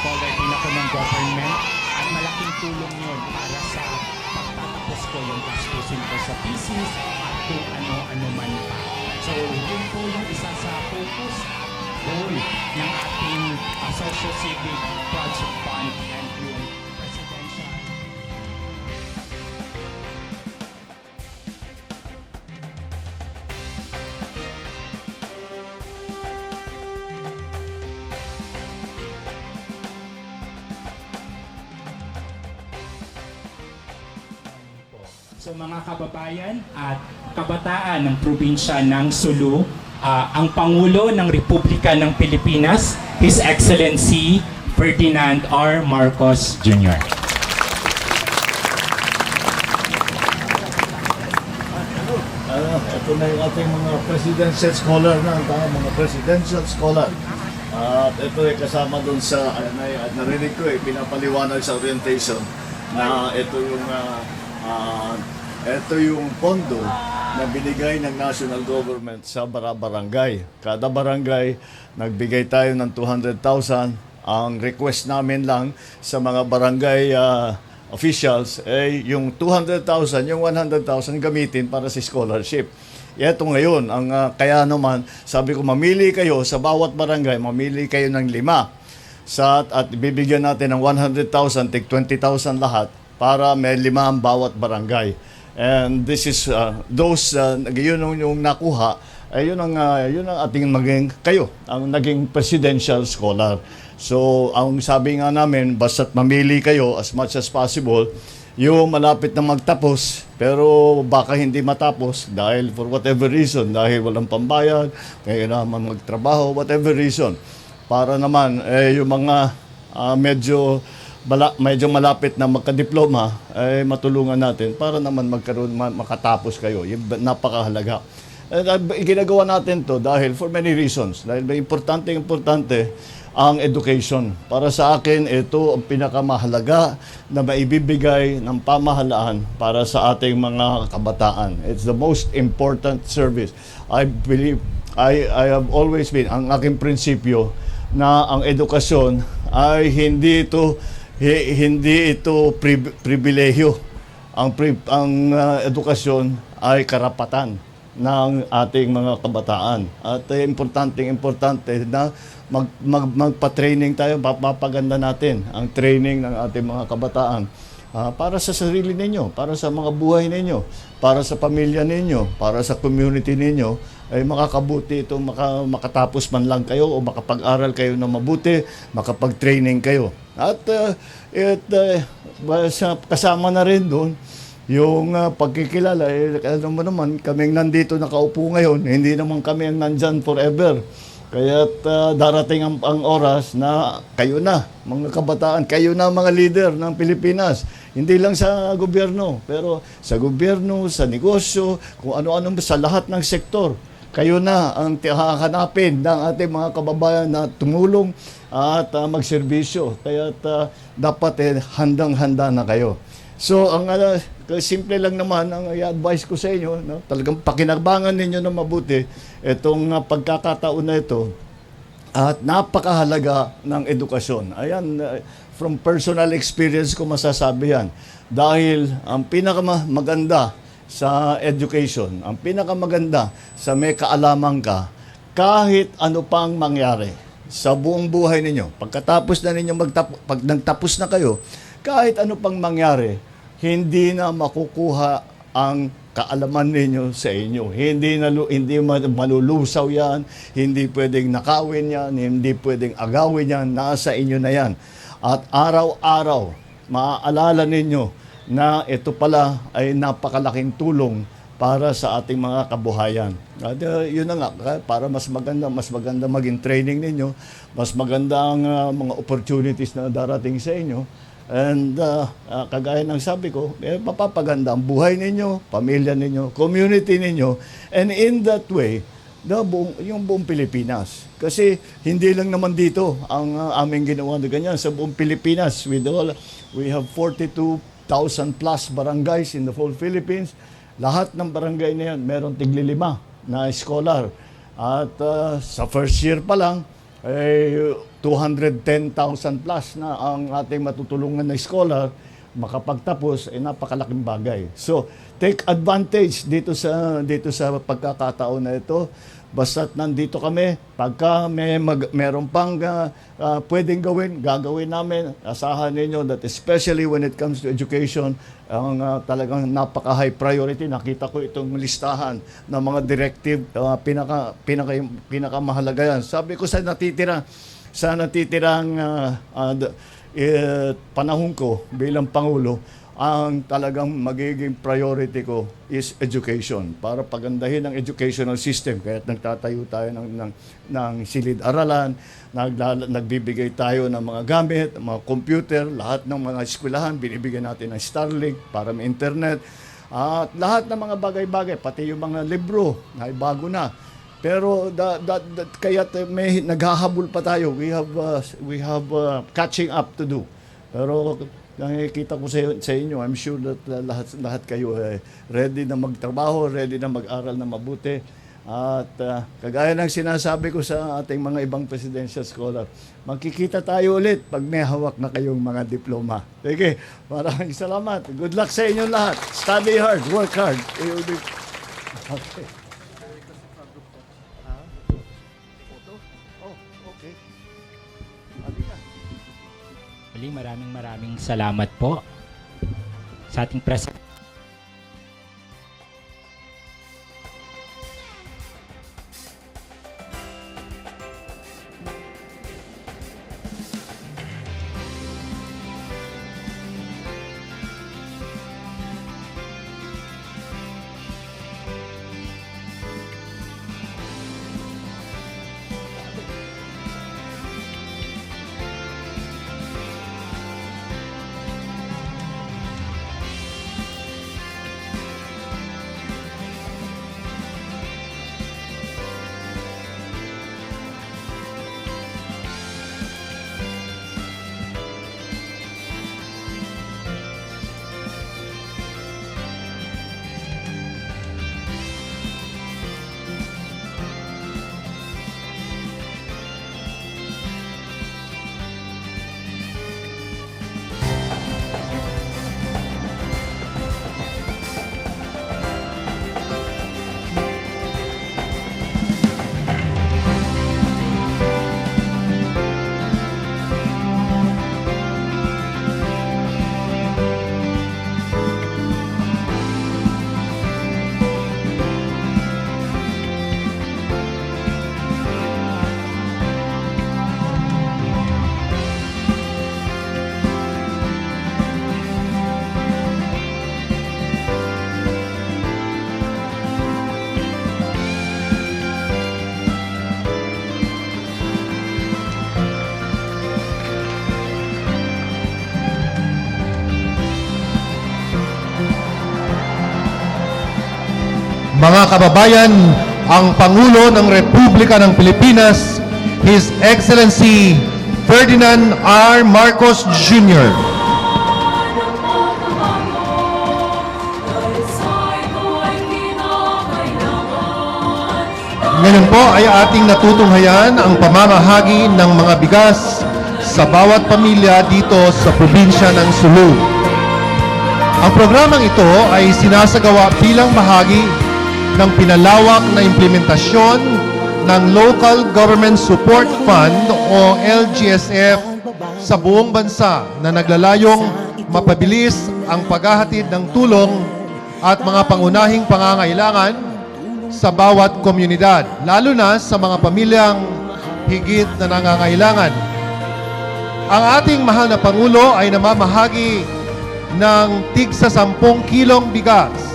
scholar din ako ng government at malaking tulong yun para sa pagtatapos ko yung gastusin ko sa thesis at kung ano-ano man pa. So yun po yung isa sa focus at goal ng ating Socio-Civic Project Fund and yung presidential. So mga kababayan at kabataan ng probinsya ng Sulu, ang Pangulo ng Republika ng Pilipinas, His Excellency Ferdinand R. Marcos Jr. Ito na yung ating mga presidential scholar mga presidential scholar. At ito ay kasama doon sa, narinig ko pinapaliwanag sa orientation na ito yung pondo na binigay ng national government sa barangay. Kada barangay, nagbigay tayo ng 200,000. Ang request namin lang sa mga barangay officials ay yung 200,000, yung 100,000 gamitin para sa scholarship. Ito ngayon, kaya naman, sabi ko mamili kayo sa bawat barangay, mamili kayo ng 5. At bibigyan natin ng 100,000, tig 20,000 lahat para may 5 ang bawat barangay. And this is yun yung nakuha ay yun ang ating ang naging presidential scholar. So ang sabi nga namin, basta't mamili kayo as much as possible yung malapit na magtapos pero baka hindi matapos dahil for whatever reason, dahil walang pambayad, kailangan magtrabaho, whatever reason, para naman yung mga medyo malapit na magka-diploma ay matulungan natin para naman makatapos kayo. Yung napakahalaga. Ginagawa natin to dahil for many reasons. Dahil importante ang education. Para sa akin, ito ang pinakamahalaga na maibibigay ng pamahalaan para sa ating mga kabataan. It's the most important service. I believe, I have always been, ang aking prinsipyo na ang edukasyon ay hindi ito pribilehyo. Ang edukasyon ay karapatan ng ating mga kabataan. At importante na magpa-training tayo, papaganda natin ang training ng ating mga kabataan para sa sarili ninyo, para sa mga buhay ninyo, para sa pamilya ninyo, para sa community ninyo, ay makakabuti ito, makatapos man lang kayo o makapag-aral kayo na mabuti, makapag-training kayo. At kasama na rin doon yung pagkikilala. Alam mo naman, kaming nandito nakaupo ngayon, hindi naman kami ang nandyan forever. Kaya't darating ang oras na kayo na, mga kabataan, kayo na mga leader ng Pilipinas. Hindi lang sa gobyerno, pero sa gobyerno, sa negosyo, kung ano-ano sa lahat ng sektor. Kayo na ang hahanapin ng ating mga kababayan na tumulong at magserbisyo. Kaya't dapat handang-handa na kayo. So, ang simple lang naman ang i-advise ko sa inyo, no? Talagang pakinabangan ninyo na mabuti itong pagkakataon na ito at napakahalaga ng edukasyon. Ayan, from personal experience ko masasabi yan. Dahil ang pinakamaganda sa education, ang pinakamaganda sa may kaalaman ka, kahit ano pang mangyari sa buong buhay ninyo, pagkatapos na ninyo pag nagtapos na kayo, kahit ano pang mangyari, hindi na makukuha ang kaalaman ninyo sa inyo. Hindi malulusaw yan, hindi pwedeng nakawin yan, hindi pwedeng agawin yan, nasa inyo na yan. At araw-araw, maaalala ninyo na ito pala ay napakalaking tulong para sa ating mga kabuhayan. At yun na nga, para mas maganda maging training ninyo, mas maganda ang mga opportunities na darating sa inyo. And kagaya ng sabi ko, mapapaganda ang buhay ninyo, pamilya ninyo, community ninyo, and in that way, yung buong Pilipinas. Kasi hindi lang naman dito ang aming ginawa na ganyan. Sa buong Pilipinas, we have 42,000 plus barangays in the whole Philippines. Lahat ng barangay na yan, meron tig-5 na scholar. At sa first year pa lang, 210,000 plus na ang ating matutulungan na scholar makapagtapos, napakalaking bagay. So, take advantage dito sa pagkakataon na ito. Basta't nandito kami, pagka meron pang pwedeng gawin, gagawin namin. Asahan ninyo that especially when it comes to education, ang talagang napaka-high priority. Nakita ko itong listahan ng mga directive, pinakamahalaga yan. Sabi ko sa natitirang panahon ko bilang Pangulo, ang talagang magiging priority ko is education. Para pagandahin ang educational system. Kaya nagtatayo tayo ng silid-aralan, nagbibigay tayo ng mga gamit, mga computer, lahat ng mga eskwelahan, binibigyan natin ng Starlink para may internet. At lahat ng mga bagay-bagay, pati yung mga libro, na bago na. Pero kaya may naghahabol pa tayo. We have catching up to do. Pero nakikita ko sa inyo, I'm sure that lahat kayo ready na magtrabaho, ready na mag-aral na mabuti. At kagaya ng sinasabi ko sa ating mga ibang presidential scholar, magkikita tayo ulit pag may hawak na kayong mga diploma. Sige, maraming salamat. Good luck sa inyong lahat. Study hard, work hard. Okay. Muli, maraming salamat po sa ating president. Mga kababayan, ang Pangulo ng Republika ng Pilipinas, His Excellency Ferdinand R. Marcos Jr. Ngayon po ay ating natutunghayan ang pamamahagi ng mga bigas sa bawat pamilya dito sa probinsya ng Sulu. Ang programang ito ay sinasagawa bilang bahagi ng pinalawak na implementasyon ng Local Government Support Fund o LGSF sa buong bansa na naglalayong mapabilis ang paghahatid ng tulong at mga pangunahing pangangailangan sa bawat komunidad, lalo na sa mga pamilyang higit na nangangailangan. Ang ating mahal na Pangulo ay namamahagi ng tig sa 10 kilong bigas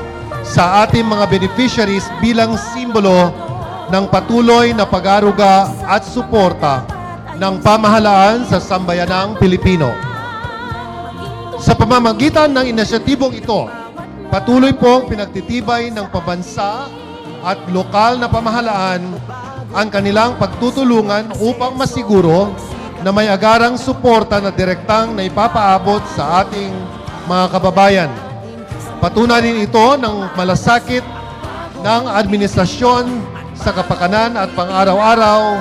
sa ating mga beneficiaries bilang simbolo ng patuloy na pag-aruga at suporta ng pamahalaan sa sambayanang Pilipino. Sa pamamagitan ng inisyatibong ito, patuloy pong pinagtitibay ng pabansa at lokal na pamahalaan ang kanilang pagtutulungan upang masiguro na may agarang suporta na direktang na ipapaabot sa ating mga kababayan. Patunayan ito ng malasakit ng administrasyon sa kapakanan at pang-araw-araw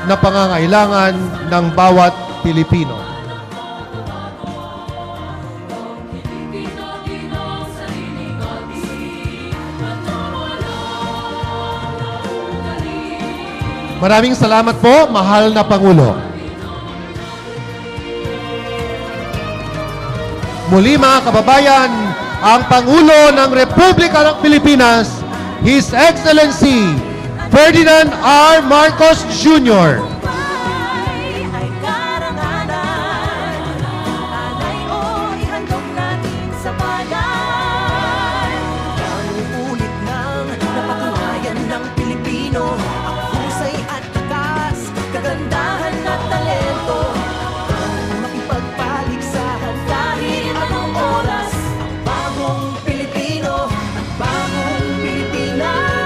na pangangailangan ng bawat Pilipino. Maraming salamat po, mahal na Pangulo. Muli mga kababayan, ang Pangulo ng Republika ng Pilipinas, His Excellency Ferdinand R. Marcos Jr. Ay karangalan, alay o ihandog natin sa bayan. Ulit nang napatunayan ng Pilipino ang husay at takas, kagandahan at talento. Makipagpaligsahan kahit anong oras, ang bagong Pilipino, ang bagong Pilipinas.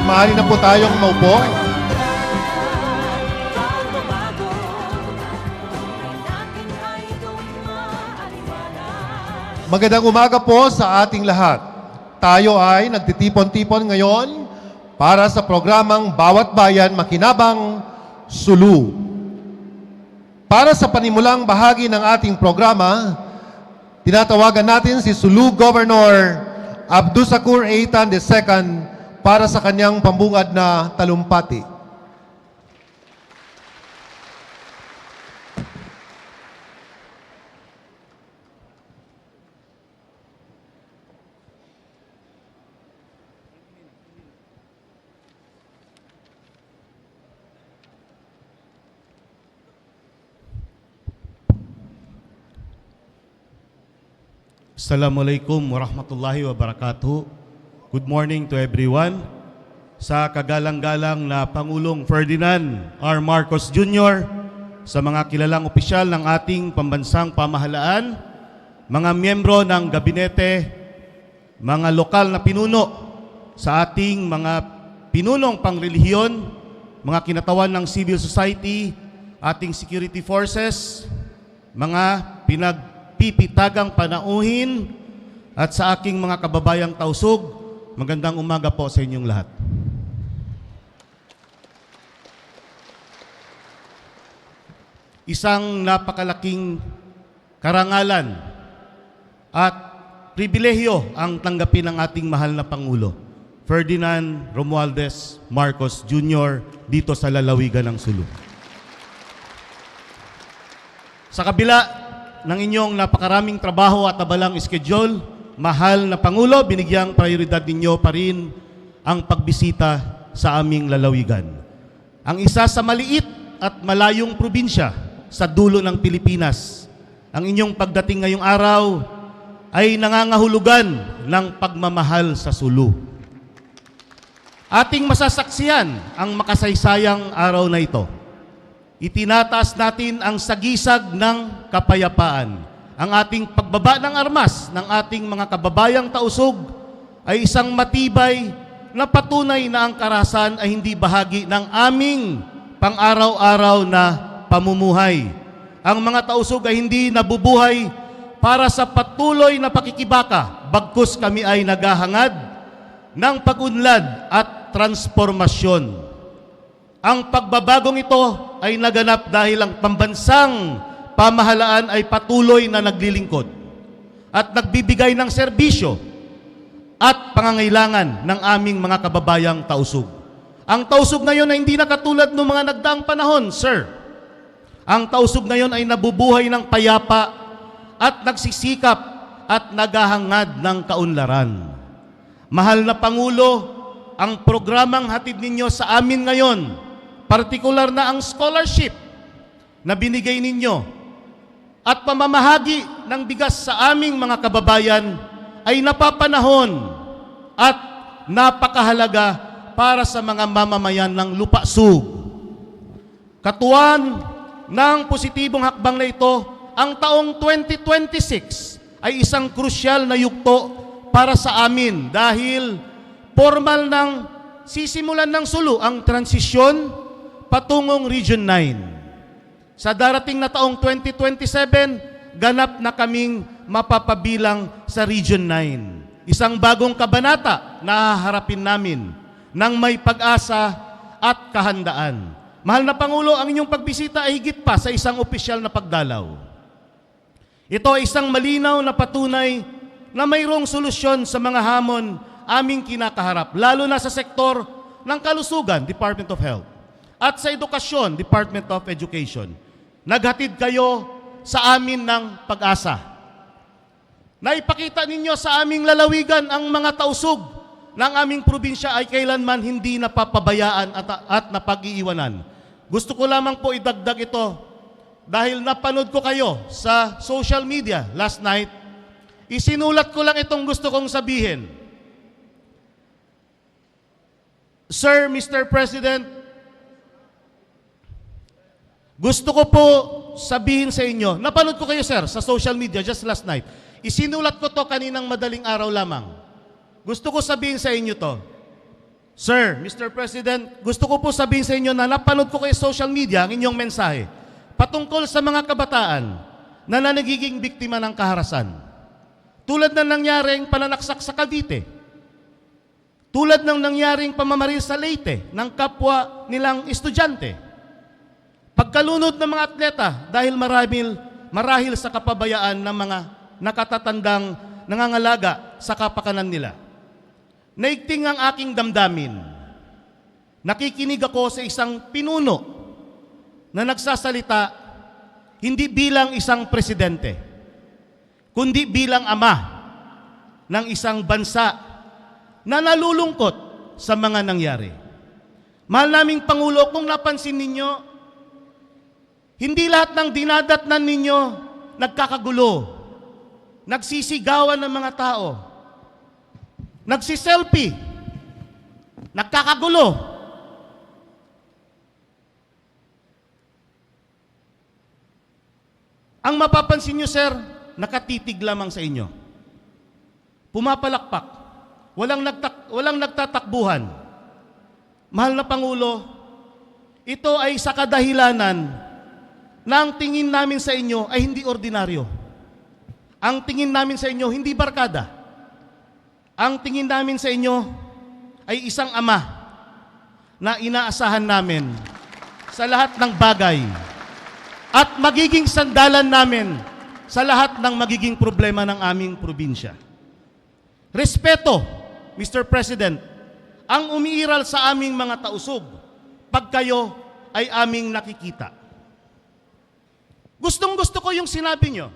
Maaari na po tayong maupo. Magandang umaga po sa ating lahat. Tayo ay nagtitipon-tipon ngayon para sa programang Bawat Bayan Makinabang Sulu. Para sa panimulang bahagi ng ating programa, tinatawagan natin si Sulu Governor Abdussakur Eitan II para sa kanyang pambungad na talumpati. Assalamualaikum warahmatullahi wabarakatuh. Good morning to everyone. Sa kagalang-galang na Pangulong Ferdinand R. Marcos Jr., sa mga kilalang opisyal ng ating pambansang pamahalaan, mga miyembro ng gabinete, mga lokal na pinuno sa ating mga pinunong pangrelihiyon, mga kinatawan ng civil society, ating security forces, mga pinagpipitagang panauhin, at sa aking mga kababayang tausug, magandang umaga po sa inyong lahat. Isang napakalaking karangalan at pribilehyo ang tanggapin ng ating mahal na Pangulo, Ferdinand Romualdez Marcos Jr. dito sa lalawigan ng Sulu. Sa kabila ng inyong napakaraming trabaho at abalang schedule, mahal na Pangulo, binigyang prioridad ninyo pa rin ang pagbisita sa aming lalawigan. Ang isa sa maliit at malayong probinsya sa dulo ng Pilipinas. Ang inyong pagdating ngayong araw ay nangangahulugan ng pagmamahal sa Sulu. Ating masasaksiyan ang makasaysayang araw na ito. Itinataas natin ang sagisag ng kapayapaan. Ang ating pagbaba ng armas ng ating mga kababayang tausug ay isang matibay na patunay na ang karahasan ay hindi bahagi ng aming pang-araw-araw na pamumuhay. Ang mga tausug ay hindi nabubuhay para sa patuloy na pakikibaka, bagkus kami ay naghahangad ng pag-unlad at transformasyon. Ang pagbabagong ito ay naganap dahil ang pambansang pamahalaan ay patuloy na naglilingkod at nagbibigay ng serbisyo at pangangailangan ng aming mga kababayang tausug. Ang tausug ngayon ay hindi na katulad ng mga nagdaang panahon, sir. Ang tausug ngayon ay nabubuhay ng payapa at nagsisikap at naghahangad ng kaunlaran. Mahal na Pangulo, ang programang hatid ninyo sa amin ngayon, partikular na ang scholarship na binigay ninyo at pamamahagi ng bigas sa aming mga kababayan ay napapanahon at napakahalaga para sa mga mamamayan ng Lupasug. Katuwan ng positibong hakbang na ito, ang taong 2026 ay isang krusyal na yugto para sa amin dahil formal ng sisimulan ng Sulu ang transisyon patungong Region 9. Sa darating na taong 2027, ganap na kaming mapapabilang sa Region 9. isang bagong kabanata na haharapin namin ng may pag-asa at kahandaan. Mahal na Pangulo, ang inyong pagbisita ay higit pa sa isang opisyal na pagdalaw. Ito ay isang malinaw na patunay na mayroong solusyon sa mga hamon aming kinakaharap, lalo na sa sektor ng kalusugan, Department of Health, at sa edukasyon, Department of Education. Naghatid kayo sa amin ng pag-asa. Naipakita ninyo sa aming lalawigan ang mga tausog ng aming probinsya ay kailanman hindi napapabayaan at napag-iiwanan. Gusto ko lamang po idagdag ito dahil napanood ko kayo sa social media last night. Isinulat ko lang itong gusto kong sabihin. Sir, Mr. President, gusto ko po sabihin sa inyo, napanood ko kayo sir sa social media just last night. Isinulat ko to kaninang madaling araw lamang. Gusto ko sabihin sa inyo to. Sir, Mr. President, gusto ko po sabihin sa inyo na napanood ko kayo sa social media ang inyong mensahe patungkol sa mga kabataan na nagiging biktima ng kaharasan. Tulad ng nangyaring pananaksak sa Cavite. Tulad ng nangyaring pamamaril sa Leyte ng kapwa nilang estudyante. Pagkalunod ng mga atleta dahil marahil sa kapabayaan ng mga nakatatandang nangangalaga sa kapakanan nila. Naigting ang aking damdamin. Nakikinig ako sa isang pinuno na nagsasalita hindi bilang isang presidente, kundi bilang ama ng isang bansa na nalulungkot sa mga nangyari. Mahal naming Pangulo, kung napansin ninyo, hindi lahat ng dinadatnan ninyo nagkakagulo, nagsisigawan ng mga tao, nagsiselfie, nagkakagulo. Ang mapapansin nyo, sir, nakatitig lamang sa inyo. Pumapalakpak. Walang nagtatakbuhan. Mahal na Pangulo, ito ay sa kadahilanan na ang tingin namin sa inyo ay hindi ordinaryo. Ang tingin namin sa inyo hindi barkada. Ang tingin namin sa inyo ay isang ama na inaasahan namin sa lahat ng bagay at magiging sandalan namin sa lahat ng magiging problema ng aming probinsya. Respeto, Mr. President, ang umiiral sa aming mga tausog pag kayo ay aming nakikita. Gustong-gusto ko yung sinabi nyo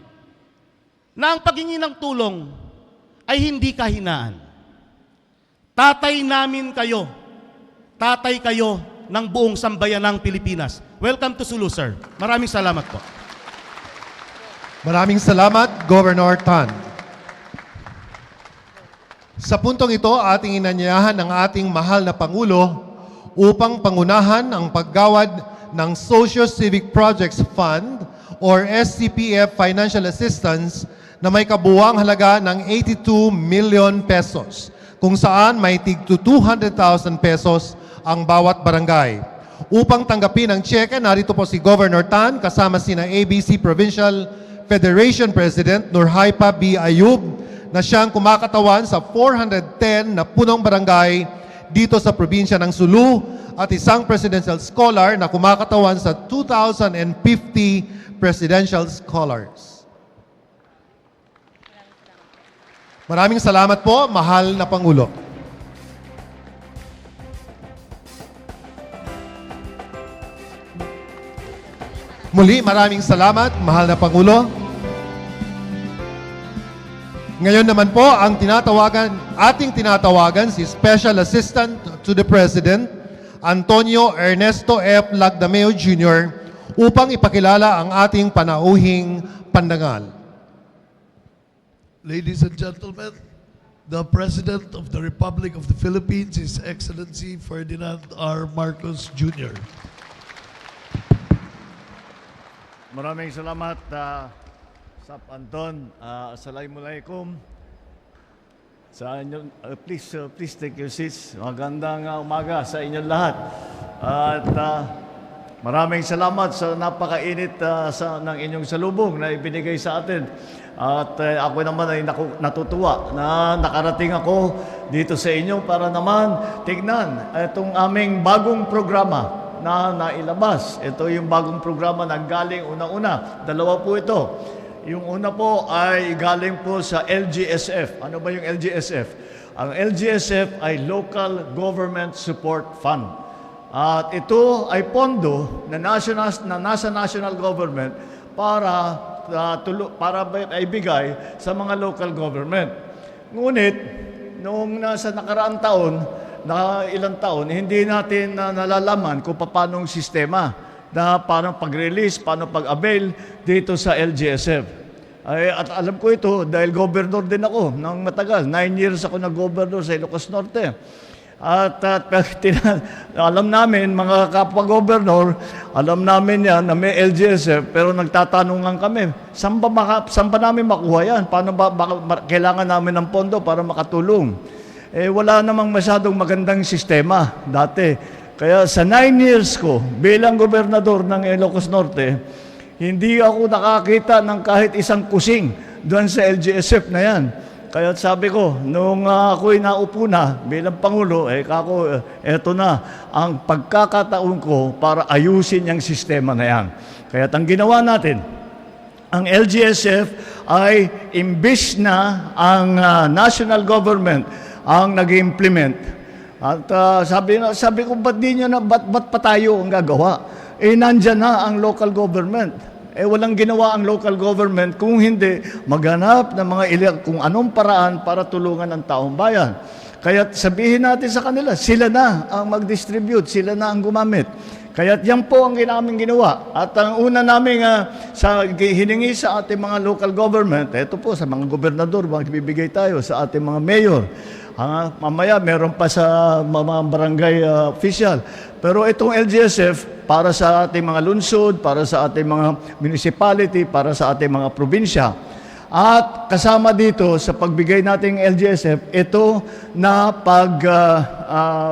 na ang paghingi ng tulong ay hindi kahinaan. Tatay namin kayo. Tatay kayo ng buong sambayan ng Pilipinas. Welcome to Sulu, sir. Maraming salamat po. Maraming salamat, Governor Tan. Sa puntong ito, ating inanyayahan ang ating mahal na Pangulo upang pangunahan ang paggawad ng Socio-Civic Projects Fund or SCPF Financial Assistance na may kabuwang halaga ng 82 million pesos, kung saan may tig to 200,000 pesos ang bawat barangay. Upang tanggapin ang cheque, narito po si Governor Tan kasama sina ABC Provincial Federation President Nurhaipa B. Ayub na siyang kumakatawan sa 410 na punong barangay dito sa probinsya ng Sulu at isang Presidential Scholar na kumakatawan sa 2,050 Presidential Scholars. Maraming salamat po, mahal na Pangulo. Muli, maraming salamat, mahal na Pangulo. Ngayon naman po, ang ating tinatawagan si Special Assistant to the President, Antonio Ernesto F. Lagdameo Jr. upang ipakilala ang ating panauhing pandangal. Ladies and gentlemen, the President of the Republic of the Philippines, His Excellency Ferdinand R. Marcos Jr. Maraming salamat, Sap Anton. Assalamualaikum. Sa inyo, please take your seats. Magandang umaga sa inyong lahat. At Maraming salamat sa napakainit ng inyong salubong na ibinigay sa atin. At ako naman ay natutuwa na nakarating ako dito sa inyo para naman tignan itong aming bagong programa na nailabas. Ito yung bagong programa na galing una-una. Dalawa po ito. Yung una po ay galing po sa LGSF. Ano ba yung LGSF? Ang LGSF ay Local Government Support Fund. At ito ay pondo na nasa national government para ibigay sa mga local government. Ngunit, noong nasa nakaraang taon, na ilang taon, hindi natin nalalaman kung paano ang sistema na paano pag-release, paano pag-avail dito sa LGSF. At alam ko ito dahil governor din ako ng matagal. 9 years ako nag-governor sa Ilocos Norte. At alam namin, mga kapwa-gobernador, alam namin yan na may LGSF, pero nagtatanungan kami, saan ba namin makuha yan? Paano ba kailangan namin ng pondo para makatulong? Wala namang masyadong magandang sistema dati. Kaya sa 9 years ko bilang gobernador ng Ilocos Norte, hindi ako nakakita ng kahit isang kusing doon sa LGSF na yan. Kaya sabi ko, nung ako'y naupo na bilang Pangulo, eto na ang pagkakataon ko para ayusin yung sistema na yan. Kaya ang ginawa natin, ang LGSF ay imbis na ang national government ang nag-implement. At sabi ko, ba't pa tayo ang gagawa? Nandyan na ang local government. Walang ginawa ang local government kung hindi maghanap ng kung anong paraan para tulungan ang taong bayan. Kaya sabihin natin sa kanila, sila na ang mag-distribute, sila na ang gumamit. Kaya yan po ang aming ginawa. At ang una namin hiningi sa ating mga local government, ito po sa mga gobernador, magbibigay tayo sa ating mga mayor. Mamaya meron pa sa mga barangay official. Pero itong LGSF, para sa ating mga lungsod, para sa ating mga municipality, para sa ating mga probinsya. At kasama dito sa pagbigay nating LGSF, ito na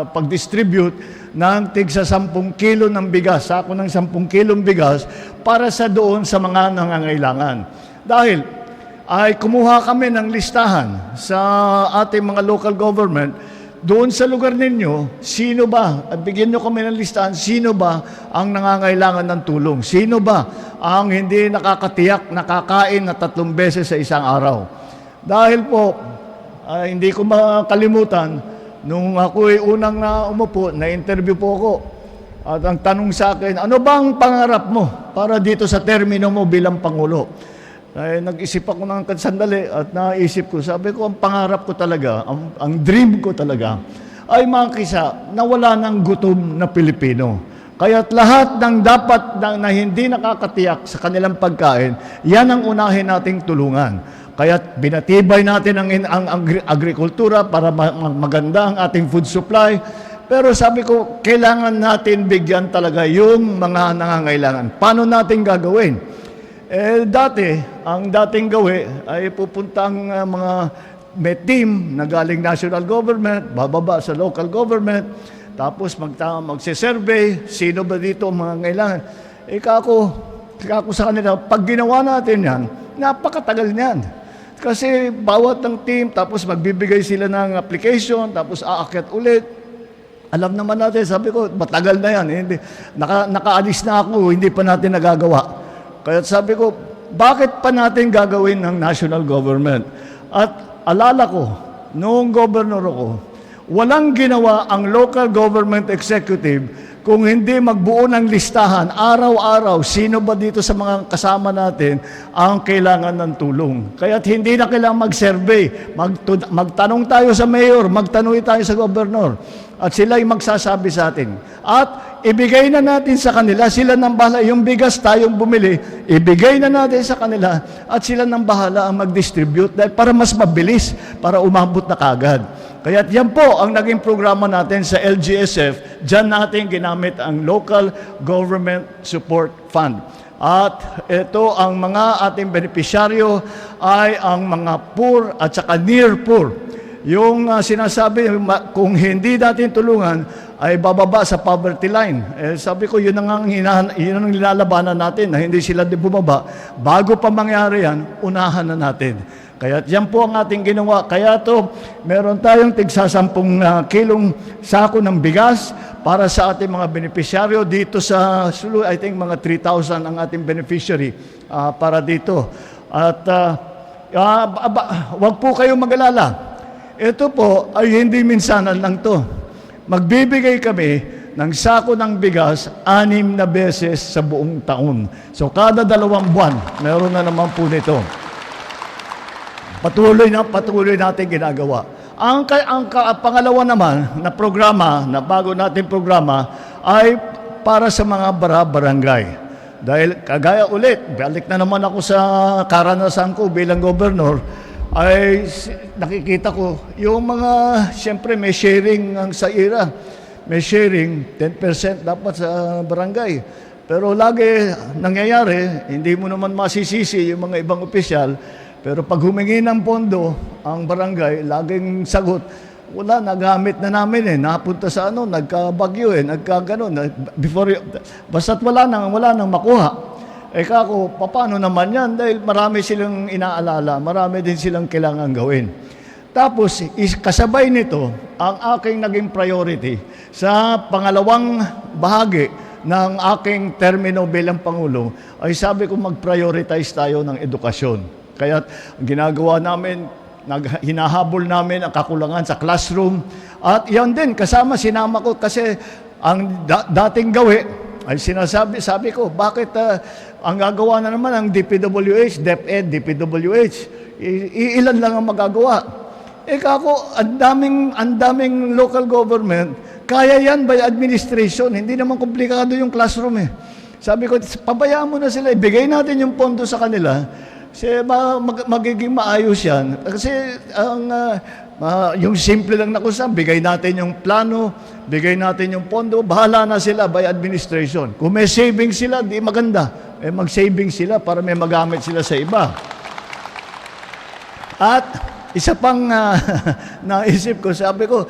pag-distribute ng tig sa 10 kilo ng bigas, sako ng 10 kilong bigas para sa doon sa mga nangangailangan. Dahil ay kumuha kami ng listahan sa ating mga local government. Doon sa lugar ninyo, sino ba, bigyan nyo kami ng listahan, sino ba ang nangangailangan ng tulong? Sino ba ang hindi nakakatiyak, nakakain na 3 beses sa isang araw? Dahil po, hindi ko makalimutan, nung ako'y unang umupo, na-interview po ako. At ang tanong sa akin, ano bang pangarap mo para dito sa termino mo bilang Pangulo? Nag-isip ako ng sandali at naisip ko, sabi ko, ang pangarap ko talaga, ang dream ko talaga, ay makisa na wala ng gutom na Pilipino. Kaya't lahat ng dapat na hindi nakakatiyak sa kanilang pagkain, yan ang unahin nating tulungan. Kaya't binatibay natin ang agrikultura para maganda ang ating food supply. Pero sabi ko, kailangan natin bigyan talaga yung mga nangangailangan. Paano natin gagawin? Dati, ang dating gawi ay pupunta ang mga may team na galing national government, bababa sa local government, tapos magse-survey, sino ba dito ang mga kailangan. Kako sa kanila, pag ginawa natin yan, napakatagal niyan. Kasi bawat ng team, tapos magbibigay sila ng application, tapos aakyat ulit. Alam naman natin, sabi ko, matagal na yan. Hindi, nakaalis na ako, hindi pa natin nagagawa. Kaya sabi ko, bakit pa natin gagawin ng national government? At alala ko, noong governor ako, walang ginawa ang local government executive kung hindi magbuo ng listahan, araw-araw, sino ba dito sa mga kasama natin ang kailangan ng tulong. Kaya't hindi na kailangan mag-survey. Magtanong tayo sa mayor, magtanong tayo sa governor. At sila'y magsasabi sa atin. At ibigay na natin sa kanila, sila nang bahala. Yung bigas tayong bumili, ibigay na natin sa kanila at sila nang bahala ang mag-distribute dahil para mas mabilis, para umabot na kagad. Kaya yan po ang naging programa natin sa LGSF. Diyan natin ginamit ang Local Government Support Fund. At ito ang mga ating benepisyaryo ay ang mga poor at saka near poor. Yung sinasabi, kung hindi natin tulungan, ay bababa sa poverty line. Sabi ko, yun ang nilalabanan natin, na hindi sila bumaba. Bago pa mangyari yan, unahan na natin. Kaya yan po ang ating ginawa. Kaya meron tayong tig-10 kilong sako ng bigas para sa ating mga beneficiaryo dito sa Sulu. I think mga 3,000 ang ating beneficiary para dito. At wag po kayong mag-alala. Ito po ay hindi minsanan lang to. Magbibigay kami ng sako ng bigas 6 na beses sa buong taon. So kada 2 buwan, meron na naman po nito. Patuloy natin ginagawa. Ang pangalawa naman na programa, na bago natin programa, ay para sa mga barangay. Dahil kagaya ulit, balik na naman ako sa karanasan ko bilang gobernador, ay nakikita ko yung mga, siyempre may sharing ang sa IRA. May sharing, 10% dapat sa barangay. Pero lagi nangyayari, hindi mo naman masisisi yung mga ibang opisyal, pero pag humingi ng pondo, ang barangay, laging sagot, wala, nagamit na namin napunta sa nagkabagyo nagkaganon. Basta't wala nang makuha. Kako, paano naman yan? Dahil marami silang inaalala, marami din silang kailangan gawin. Tapos, kasabay nito, ang aking naging priority sa pangalawang bahagi ng aking termino bilang Pangulo, ay sabi ko mag-prioritize tayo ng edukasyon. Kaya ginagawa namin, hinahabol namin ang kakulangan sa classroom. At yan din, sinama ko kasi ang dating gawi, ay sabi ko, bakit ang gagawa na naman ang DPWH, DepEd, DPWH, ilan lang ang magagawa. Kako, ang daming local government, kaya yan by administration, hindi naman komplikado yung classroom Sabi ko, pabayaan mo na sila, ibigay natin yung pondo sa kanila, kasi magiging maayos yan. Kasi yung simple lang na kusa, bigay natin yung plano, bigay natin yung pondo, bahala na sila by administration. Kung may savings sila, di maganda. Mag-savings sila para may magamit sila sa iba. At isa pang naisip ko, sabi ko,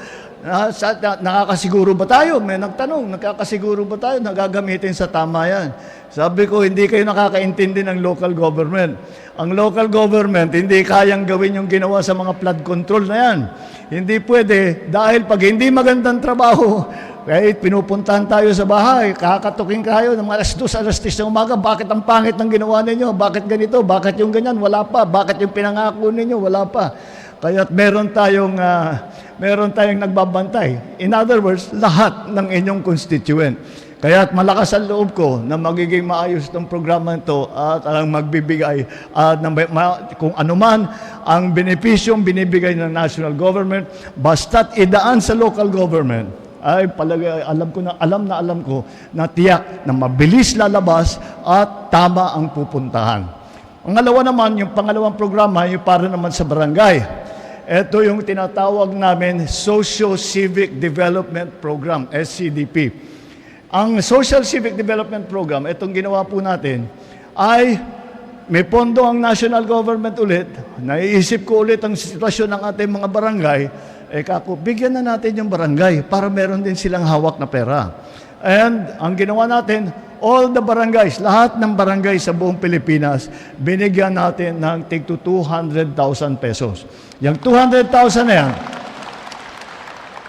nakakasiguro ba tayo? May nagtanong, nakakasiguro ba tayo? Nagagamitin sa tama yan. Sabi ko, hindi kayo nakakaintindi ng local government. Ang local government, hindi kayang gawin yung ginawa sa mga flood control na yan. Hindi pwede, dahil pag hindi magandang trabaho, kahit pinupuntahan tayo sa bahay, kakatukin kayo ng alas 2, alas 3 ng umaga, bakit ang pangit ng ginawa ninyo? Bakit ganito? Bakit yung ganyan? Wala pa. Bakit yung pinangako ninyo? Wala pa. Kaya meron tayong nagbabantay. In other words, lahat ng inyong constituent. Kaya malakas ang loob ko na magiging maayos itong programa ito at ang magbibigay at kung anuman ang benepisyong binibigay ng national government, basta't idaan sa local government, ay alam ko na tiyak na mabilis lalabas at tama ang pupuntahan. Ang pangalawang programa, yung para naman sa barangay. Ito yung tinatawag namin Socio-Civic Development Program, SCDP. Ang Social Civic Development Program, itong ginawa po natin, ay may pondo ang national government ulit. Naiisip ko ulit ang sitwasyon ng ating mga barangay. Kako, bigyan na natin yung barangay para meron din silang hawak na pera. And ang ginawa natin, all the barangays, lahat ng barangay sa buong Pilipinas, binigyan natin ng tig 200,000 pesos. Yung 200,000 na yan,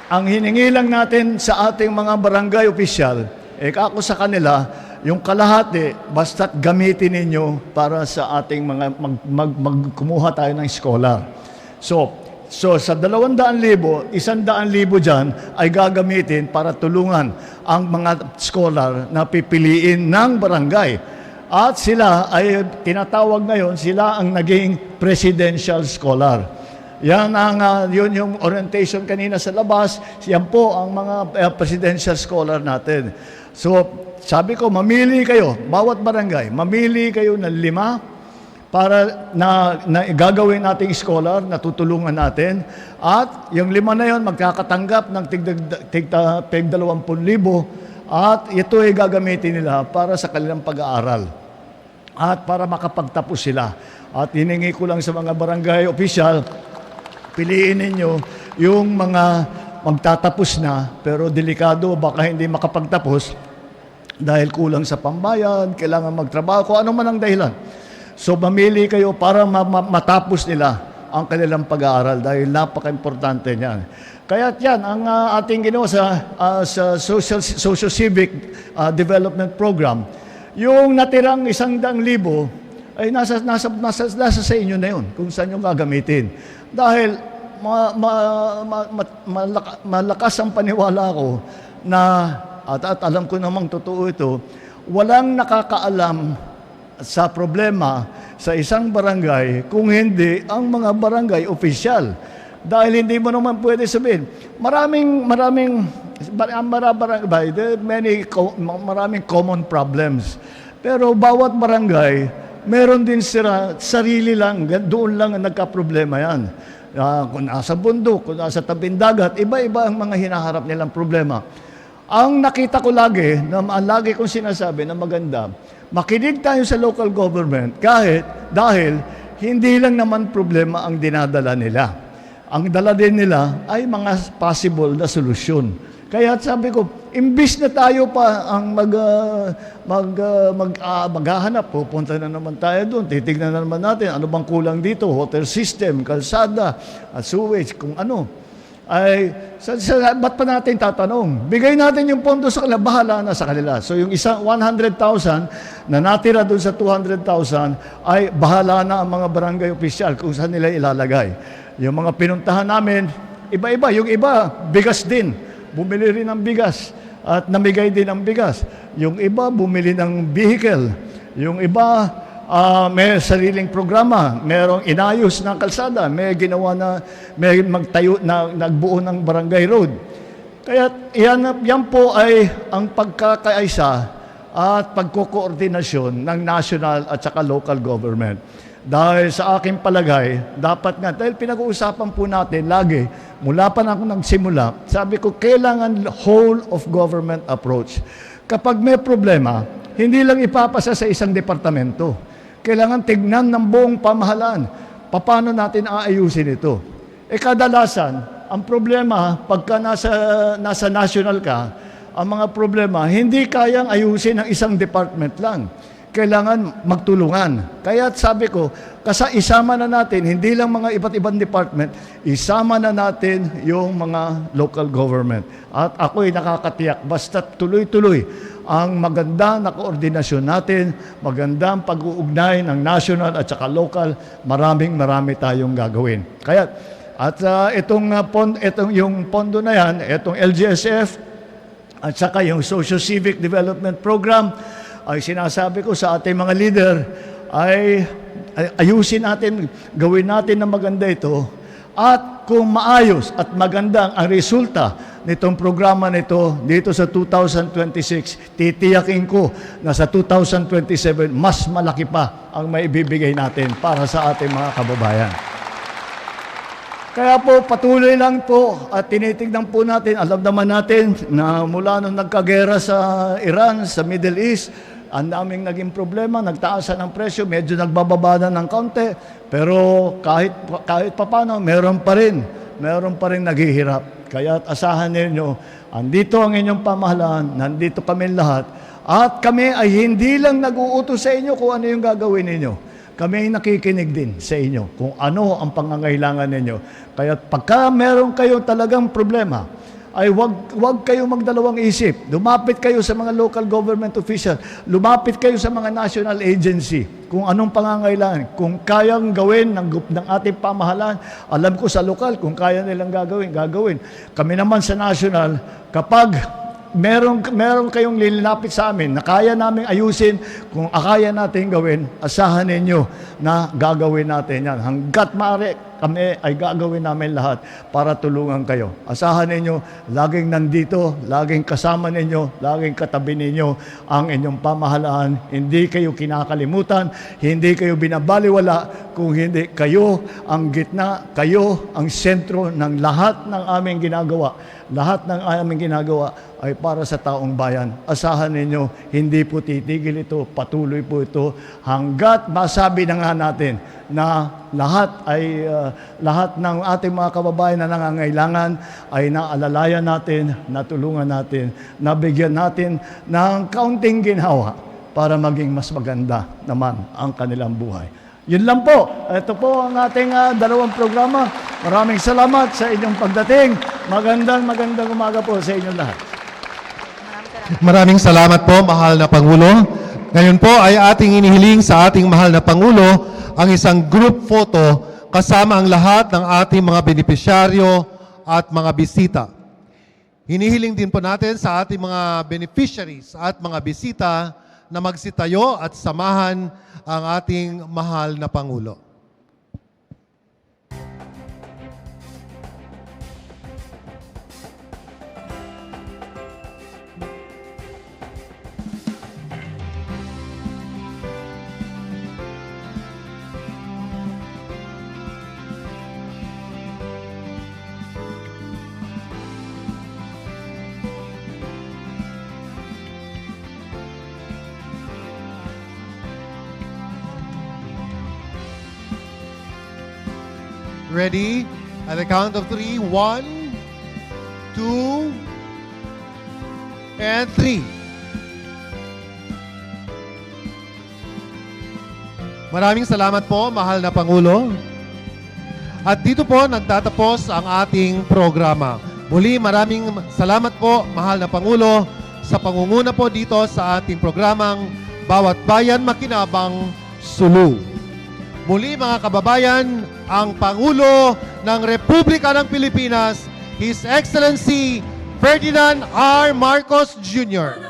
ang hiningi lang natin sa ating mga barangay opisyal, kako sa kanila, yung kalahati, basta't gamitin ninyo para sa ating mga magkumuha tayo ng scholar. So sa 200,000, 100,000 dyan ay gagamitin para tulungan ang mga scholar na pipiliin ng barangay. At sila ay tinatawag ngayon, sila ang naging presidential scholar. Yun yung orientation kanina sa labas, yan po ang mga presidential scholar natin. So, sabi ko, mamili kayo, bawat barangay, mamili kayo ng 5 para na gagawin nating scholar na tutulungan natin. At yung 5 na yon magkakatanggap ng tig 20,000 at ito ay gagamitin nila para sa kanilang pag-aaral at para makapagtapos sila. At hiningi ko lang sa mga barangay official, piliin ninyo yung mga magtatapos na, pero delikado, baka hindi makapagtapos dahil kulang sa pambayad, kailangan magtrabaho, kung ano man ang dahilan. So mamili kayo para matapos nila ang kanilang pag-aaral dahil napaka-importante niyan. Kaya yan ang ating ginawa sa social civic development program. Yung natirang 100,000 ay nasa sa inyo na yun kung saan yung gagamitin. Dahil malakas ang paniwala ko na, at alam ko namang totoo ito, walang nakakaalam sa problema sa isang barangay kung hindi ang mga barangay official. Dahil hindi mo naman pwede sabihin, maraming common problems. Pero bawat barangay, meron din sila, sarili lang, doon lang ang nagka-problema yan. Kung nasa bundok, kung nasa tabing dagat, iba-iba ang mga hinaharap nilang problema. Ang nakita ko lagi, lagi kong sinasabi na maganda, makinig tayo sa local government dahil hindi lang naman problema ang dinadala nila. Ang dala din nila ay mga possible na solusyon. Kaya sabi ko, imbis na tayo pa ang maghahanap, pupunta na naman tayo doon, titignan na naman natin ano bang kulang dito, water system, kalsada, at sewage, kung ano. Ay, ba't pa natin tatanong? Bigay natin yung pondo sa kanila, bahala na sa kanila. So yung isang 100,000 na natira doon sa 200,000 ay bahala na ang mga barangay official kung saan nila ilalagay. Yung mga pinuntahan namin, iba-iba. Yung iba, bigas din. Bumili rin ng bigas at namigay din ng bigas. Yung iba, bumili ng vehicle. Yung iba, may sariling programa. Merong inayos ng kalsada. May ginawa na, may magtayo na nagbuo ng barangay road. Kaya yan po ay ang pagkakaisa at pagkokoordinasyon ng national at saka local government. Dahil sa aking palagay, dapat nga, dahil pinag-uusapan po natin lagi, mula pa na ako nagsimula, sabi ko, kailangan whole of government approach. Kapag may problema, hindi lang ipapasa sa isang departamento. Kailangan tignan ng buong pamahalaan. Paano natin aayusin ito? Kadalasan, ang problema, pagka nasa national ka, ang mga problema, hindi kayang ayusin ng isang department lang. Kailangan magtulungan. Kaya sabi ko, isama na natin, hindi lang mga iba't ibang department, isama na natin yung mga local government. At ako'y nakakatiyak, basta tuloy-tuloy ang maganda na koordinasyon natin, magandang pag-uugnay ng national at saka local, marami tayong gagawin. Kaya, at itong yung pondo na yan, itong LGSF, at saka yung Social Civic Development Program, ay sinasabi ko sa ating mga leader, ay ayusin natin, gawin natin na maganda ito, at kung maayos at maganda ang resulta nitong programa nito dito sa 2026, titiyakin ko na sa 2027, mas malaki pa ang maibibigay natin para sa ating mga kababayan. Kaya po, patuloy lang po at tinitignan po natin, alam naman natin na mula nung nagkagera sa Iran, sa Middle East, ang daming naging problema, nagtaasan ng presyo, medyo nagbababa na ng kaunti, pero kahit papano, meron pa rin naghihirap. Kaya asahan ninyo, andito ang inyong pamahalaan, nandito kami lahat, at kami ay hindi lang nag-uutos sa inyo kung ano yung gagawin ninyo. Kami ay nakikinig din sa inyo kung ano ang pangangailangan ninyo. Kaya pagka meron kayo talagang problema, ay wag kayo magdalawang isip. Lumapit kayo sa mga local government official. Lumapit kayo sa mga national agency kung anong pangangailangan. Kung kayang gawin ng ating pamahalaan, alam ko sa lokal, kung kaya nilang gagawin. Kami naman sa national, kapag meron kayong lilinapit sa amin na kaya namin ayusin, kung kaya natin gawin, asahan ninyo na gagawin natin yan. Hanggat maaari, kami ay gagawin namin lahat para tulungan kayo. Asahan ninyo, laging nandito, laging kasama ninyo, laging katabi ninyo ang inyong pamahalaan. Hindi kayo kinakalimutan, hindi kayo binabaliwala, kung hindi kayo ang gitna, kayo ang sentro ng lahat ng aming ginagawa. Lahat ng aming ginagawa ay para sa taong bayan. Asahan ninyo, hindi po titigil ito, patuloy po ito hanggat masabi na nga natin na lahat ng ating mga kababayan na nangangailangan ay naalalayan natin, natulungan natin, nabigyan natin ng kaunting ginhawa para maging mas maganda naman ang kanilang buhay. Yun lang po. Ito po ang ating dalawang programa. Maraming salamat sa inyong pagdating. Magandang umaga po sa inyong lahat. Maraming salamat po, mahal na Pangulo. Ngayon po ay ating inihiling sa ating mahal na Pangulo ang isang group photo kasama ang lahat ng ating mga benepisyaryo at mga bisita. Hinihiling din po natin sa ating mga beneficiaries at mga bisita na magsitayo at samahan ang ating mahal na Pangulo. Ready? At the count of 3, 1, 2, and 3. Maraming salamat po, mahal na Pangulo. At dito po nagtatapos ang ating programa. Muli, maraming salamat po, mahal na Pangulo, sa pangunguna po dito sa ating programang Bawat Bayan Makinabang Sulu. Muli mga kababayan, ang Pangulo ng Republika ng Pilipinas, His Excellency Ferdinand R. Marcos Jr.